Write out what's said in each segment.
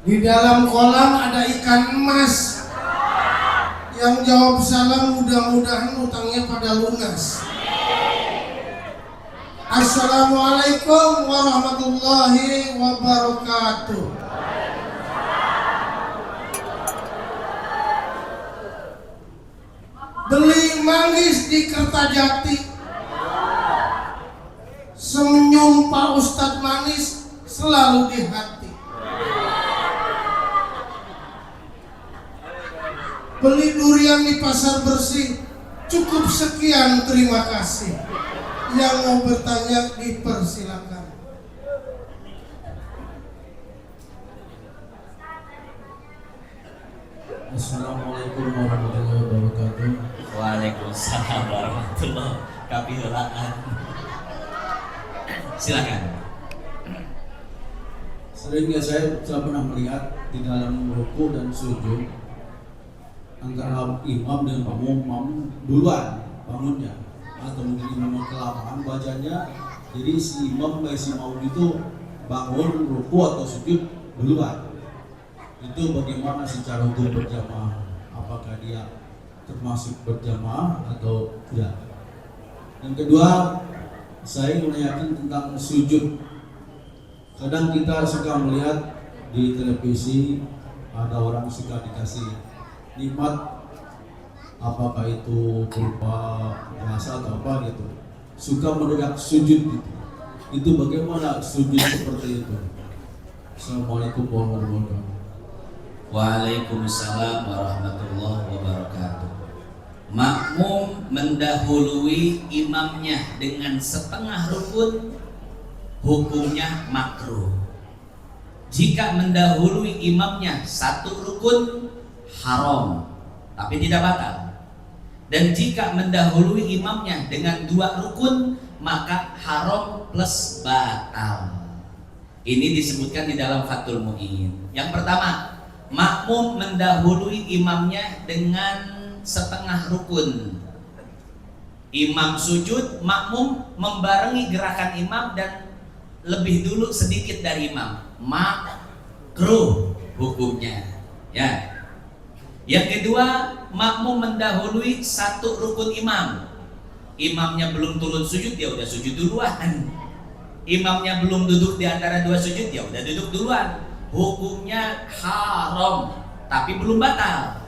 Di dalam kolam ada ikan emas. Yang jawab salam mudah-mudahan utangnya pada lunas. Assalamualaikum warahmatullahi wabarakatuh. Beli manggis di Kertajati. Senyum Pak Ustadz manis selalu di hati. Beli durian di pasar bersih. Cukup sekian, terima kasih. Yang mau bertanya dipersilakan. Assalamualaikum warahmatullahi wabarakatuh. Waalaikumsalam warahmatullahi wabarakatuh. Silakan. Seringnya saya pernah melihat di dalam ruku dan sujud antara imam dan makmum duluan bangunnya, atau mungkin imam kelamaan bacanya, jadi si imam dan si makmum itu bangun ruku atau sujud duluan. Itu bagaimana secara hukum berjamaah? Apakah dia termasuk berjamaah atau tidak? Yang kedua, saya menanyakan tentang sujud. Kadang kita suka melihat di televisi ada orang suka dikasih nikmat, apakah itu berupa rasa atau apa gitu, suka mendadak sujud gitu. Itu bagaimana sujud seperti itu? Assalamualaikum warahmatullahi wabarakatuh. Waalaikumsalam warahmatullahi wabarakatuh. Makmum mendahului imamnya dengan setengah rukun, hukumnya makruh. Jika mendahului imamnya satu rukun, haram, tapi tidak batal. Dan jika mendahului imamnya dengan dua rukun, maka haram plus batal. Ini disebutkan di dalam Fathul Mu'in. Yang pertama, makmum mendahului imamnya dengan setengah rukun. Imam sujud, makmum membarengi gerakan imam dan lebih dulu sedikit dari imam. Makruh hukumnya. Ya. Yang kedua, makmum mendahului satu rukun imam. Imamnya belum turun sujud, dia udah sujud duluan. Imamnya belum duduk di antara dua sujud, dia udah duduk duluan. Hukumnya haram, tapi belum batal.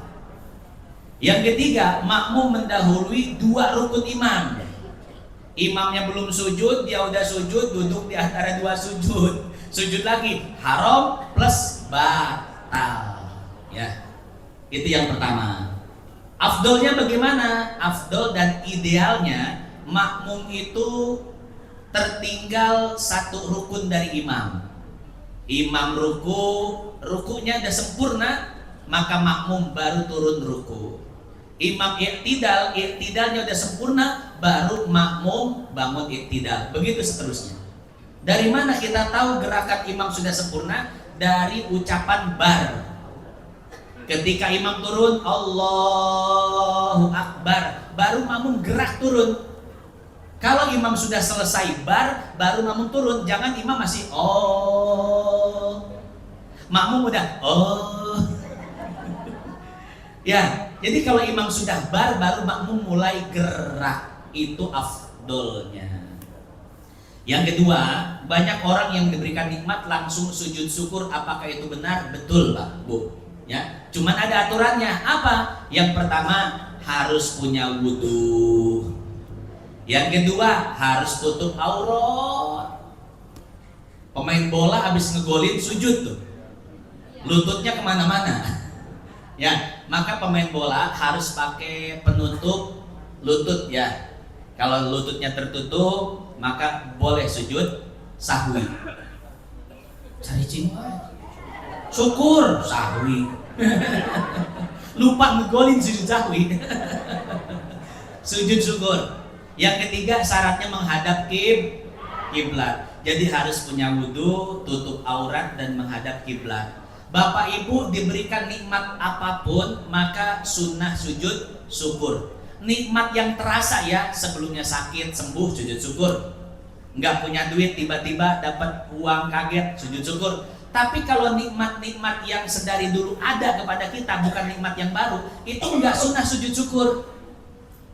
Yang ketiga, makmum mendahului dua rukun imam. Imamnya belum sujud, dia udah sujud, duduk di antara dua sujud. Sujud lagi, haram plus batal. Ya, itu yang pertama. Afdolnya bagaimana? Afdol dan idealnya makmum itu tertinggal satu rukun dari imam. Imam ruku, rukunya udah sempurna, maka makmum baru turun ruku. Imam iktidal, iktidalnya udah sempurna, baru makmum bangun iktidal. Begitu seterusnya. Dari mana kita tahu gerakan imam sudah sempurna? Dari ucapan bar. Ketika imam turun, Allahu Akbar, baru makmum gerak turun. Kalau imam sudah selesai bar, baru makmum turun. Jangan imam masih oh, makmum udah oh. Ya, jadi kalau imam sudah bar, baru makmum mulai gerak. Itu afdolnya. Yang kedua, banyak orang yang diberikan nikmat langsung sujud syukur. Apakah itu benar? Betul, Pak, Bu. Ya, cuman ada aturannya. Apa? Yang pertama, harus punya wudhu. Yang kedua, harus tutup aurat. Pemain bola habis ngegolin sujud tuh, lututnya kemana-mana. Ya, maka pemain bola harus pakai penutup lutut ya. Kalau lututnya tertutup, maka boleh sujud sahwi. Cari cingwa, syukur sahwi. Lupa ngegolin sujud sahwi. Sujud syukur. Yang ketiga, syaratnya menghadap kiblat. Jadi harus punya wudhu, tutup aurat dan menghadap kiblat. Bapak Ibu diberikan nikmat apapun, maka sunnah sujud syukur. Nikmat yang terasa ya, sebelumnya sakit sembuh sujud syukur. Nggak punya duit tiba-tiba dapat uang kaget sujud syukur. Tapi kalau nikmat-nikmat yang sedari dulu ada kepada kita, bukan nikmat yang baru, itu enggak sunnah sujud syukur.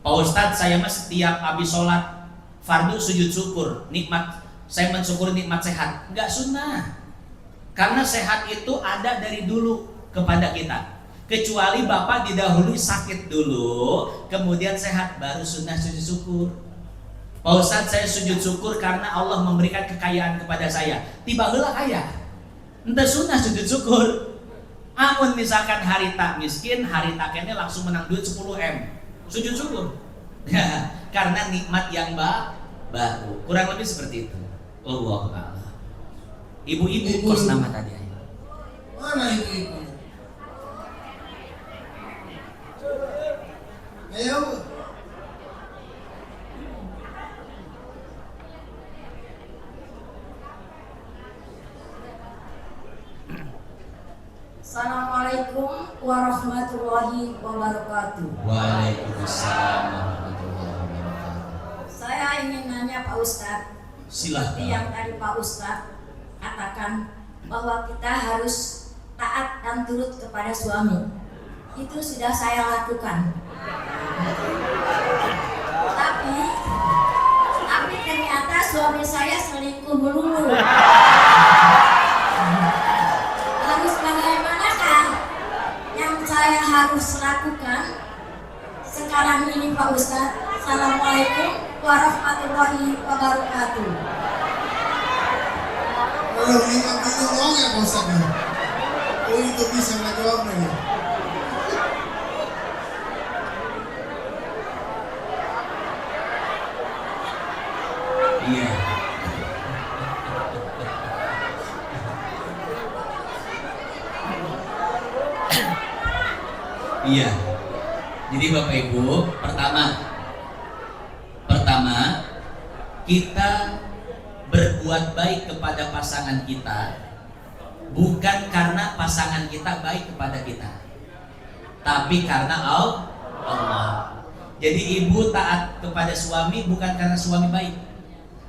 Pak Ustadz, saya mah setiap habis sholat fardu sujud syukur, nikmat, saya mensyukuri nikmat sehat. Enggak sunnah. Karena sehat itu ada dari dulu kepada kita. Kecuali Bapak didahului sakit dulu, kemudian sehat, baru sunnah sujud syukur. Pak Ustadz, saya sujud syukur karena Allah memberikan kekayaan kepada saya. Tiba heula kaya, ente sunnah sujud syukur. Amun misalkan harita miskin, harita kene langsung menang duit 10M, sujud syukur. Karena nikmat yang baru. Kurang lebih seperti itu. Allahu a'lam. Ibu-ibu kos nama tadi. Mana ibu-ibu? Ayo. Assalamualaikum warahmatullahi wabarakatuh. Waalaikumsalam warahmatullahi wabarakatuh. Saya ingin nanya Pak Ustadz. Silahkan. Seperti yang tadi Pak Ustadz katakan bahwa kita harus taat dan turut kepada suami. Itu sudah saya lakukan. Tapi ternyata suami saya selingkuh melulu. Harus bagaimanakah yang saya harus lakukan sekarang ini Pak Ustadz? Assalamualaikum warahmatullahi wabarakatuh. Kalau nikmat itu ngomong ya Pak Ustadz. Oh itu bisa ngejawabnya ya. Iya. Iya. Jadi Bapak Ibu, pertama kita berbuat baik kepada pasangan kita bukan karena pasangan kita baik kepada kita, tapi karena Allah. Jadi ibu taat kepada suami bukan karena suami baik,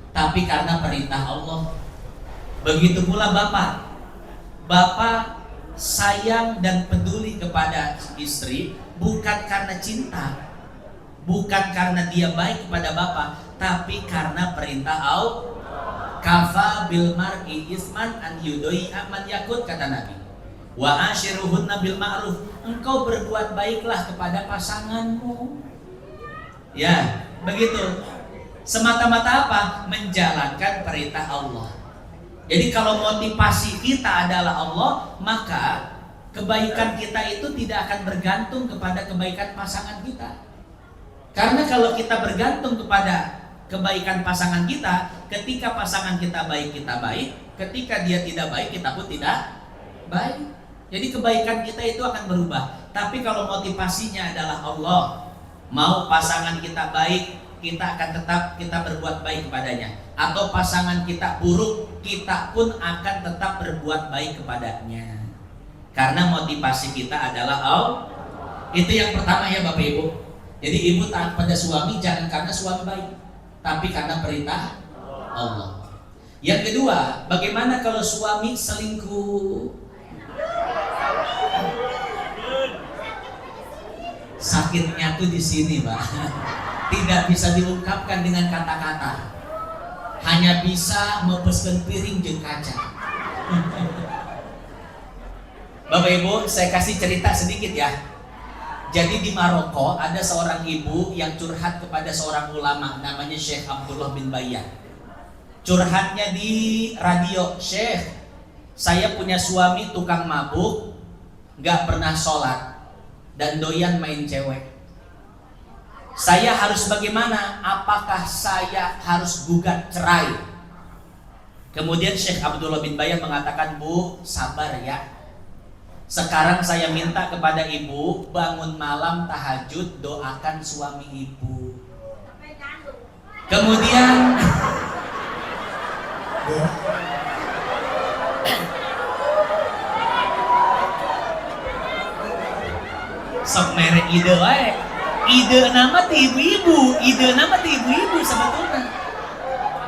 tapi karena perintah Allah. Begitu pula Bapak sayang dan peduli kepada istri bukan karena cinta, bukan karena dia baik kepada Bapak, tapi karena perintah Allah. Kafa bil mar'i isman an yudoi aman yakut, kata Nabi. Wa ashiruhunna bil ma'ruf. Engkau berbuat baiklah kepada pasanganmu. Ya, begitu. Semata-mata apa? Menjalankan perintah Allah. Jadi kalau motivasi kita adalah Allah, maka kebaikan kita itu tidak akan bergantung kepada kebaikan pasangan kita. Karena kalau kita bergantung kepada kebaikan pasangan kita, ketika pasangan kita baik, kita baik. Ketika dia tidak baik, kita pun tidak baik. Jadi kebaikan kita itu akan berubah. Tapi kalau motivasinya adalah Allah, mau pasangan kita baik, kita akan tetap kita berbuat baik kepadanya. Atau pasangan kita buruk, kita pun akan tetap berbuat baik kepadanya. Karena motivasi kita adalah Allah. Itu yang pertama ya Bapak Ibu. Jadi ibu taat pada suami jangan karena suami baik, tapi karena perintah Allah. Yang kedua, bagaimana kalau suami selingkuh? Sakitnya tuh di sini, Pak. Tidak bisa diungkapkan dengan kata-kata. Hanya bisa mepeskan piring jeung kaca. Bapak Ibu, saya kasih cerita sedikit ya. Jadi di Maroko ada seorang ibu yang curhat kepada seorang ulama namanya Syekh Abdullah bin Bayyah. Curhatnya di radio, Syekh, saya punya suami tukang mabuk, gak pernah sholat, dan doyan main cewek. Saya harus bagaimana? Apakah saya harus gugat cerai? Kemudian Syekh Abdullah bin Bayyah mengatakan, Bu, sabar ya. Sekarang saya minta kepada ibu, bangun malam tahajud, doakan suami ibu. Kemudian sok merek ide wae. Ide nama ti ibu-ibu, sebetulnya.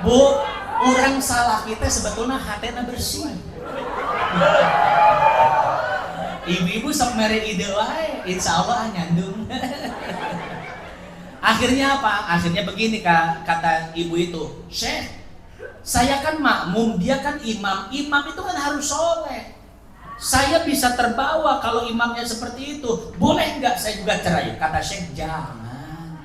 Bu, orang salah kita sebetulnya hatena bersih. ibu sok mere ide wae, insya Allah nyandung. Akhirnya apa? Akhirnya begini kata ibu itu, Syekh, saya kan makmum, dia kan imam. Imam itu kan harus soleh. Saya bisa terbawa kalau imamnya seperti itu. Boleh nggak saya juga cerai? Kata Syekh, jangan.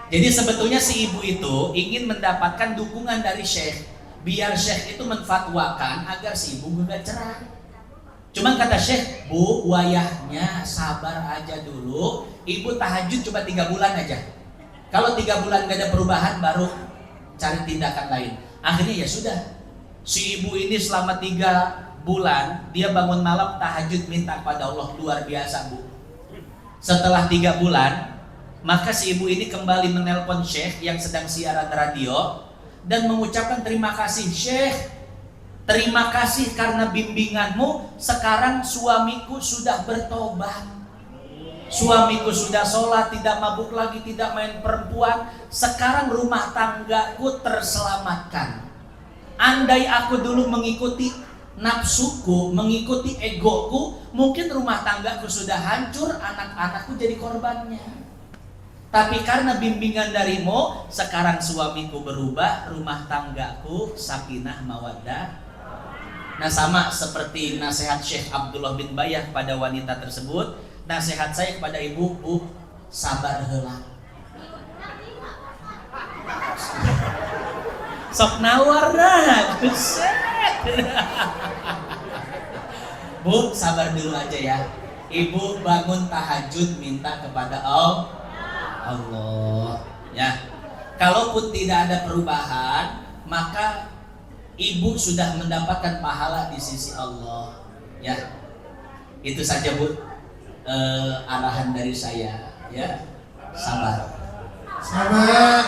Jadi sebetulnya si ibu itu ingin mendapatkan dukungan dari Syekh, biar Syekh itu menfatwakan agar si ibu gugat cerai. Cuman kata Syekh, Bu, wayahnya sabar aja dulu. Ibu tahajud cuma 3 bulan aja. Kalau 3 bulan gak ada perubahan, baru cari tindakan lain. Akhirnya ya sudah, si ibu ini selama 3 bulan dia bangun malam tahajud minta pada Allah, luar biasa Bu. Setelah 3 bulan, maka si ibu ini kembali menelpon Syekh yang sedang siaran radio dan mengucapkan terima kasih, Syekh, terima kasih karena bimbinganmu. Sekarang suamiku sudah bertobat. Suamiku sudah sholat, tidak mabuk lagi, tidak main perempuan. Sekarang rumah tanggaku terselamatkan. Andai aku dulu mengikuti nafsuku, mengikuti egoku, mungkin rumah tanggaku sudah hancur, anak-anakku jadi korbannya. Tapi karena bimbingan darimu, sekarang suamiku berubah, rumah tanggaku sakinah mawaddah. Nah, sama seperti nasihat Syekh Abdullah bin Bayah pada wanita tersebut, nasihat saya kepada ibu, Bu, sabar heula. Sok nawar dah, Bu, sabar dulu aja ya. Ibu bangun tahajud minta kepada Allah. Ya, kalaupun tidak ada perubahan, maka ibu sudah mendapatkan pahala di sisi Allah. Ya, itu saja Bu. Arahan dari saya, ya, sabar. Sabar.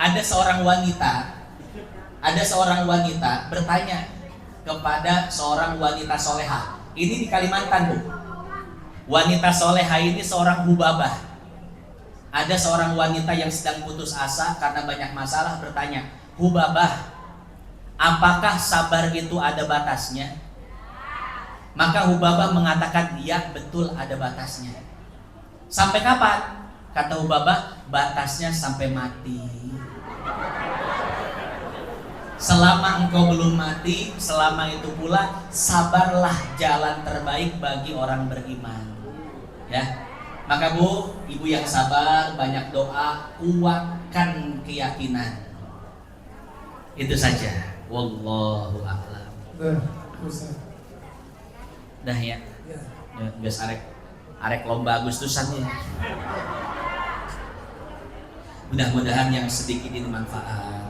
Ada seorang wanita bertanya kepada seorang wanita solehah. Ini di Kalimantan Bu. Wanita solehah ini seorang hubabah. Ada seorang wanita yang sedang putus asa karena banyak masalah bertanya, Hubabah, apakah sabar itu ada batasnya? Maka Hubabah mengatakan, ya betul ada batasnya. Sampai kapan? Kata Hubabah, batasnya sampai mati. Selama engkau belum mati, selama itu pula sabarlah jalan terbaik bagi orang beriman. Ya, maka Bu, ibu yang sabar, banyak doa, kuatkan keyakinan. Itu saja. Wallahu a'lam. Dah ya. Ya, geus arek lomba Agustusan ya. Mudah-mudahan yang sedikit ini manfaat.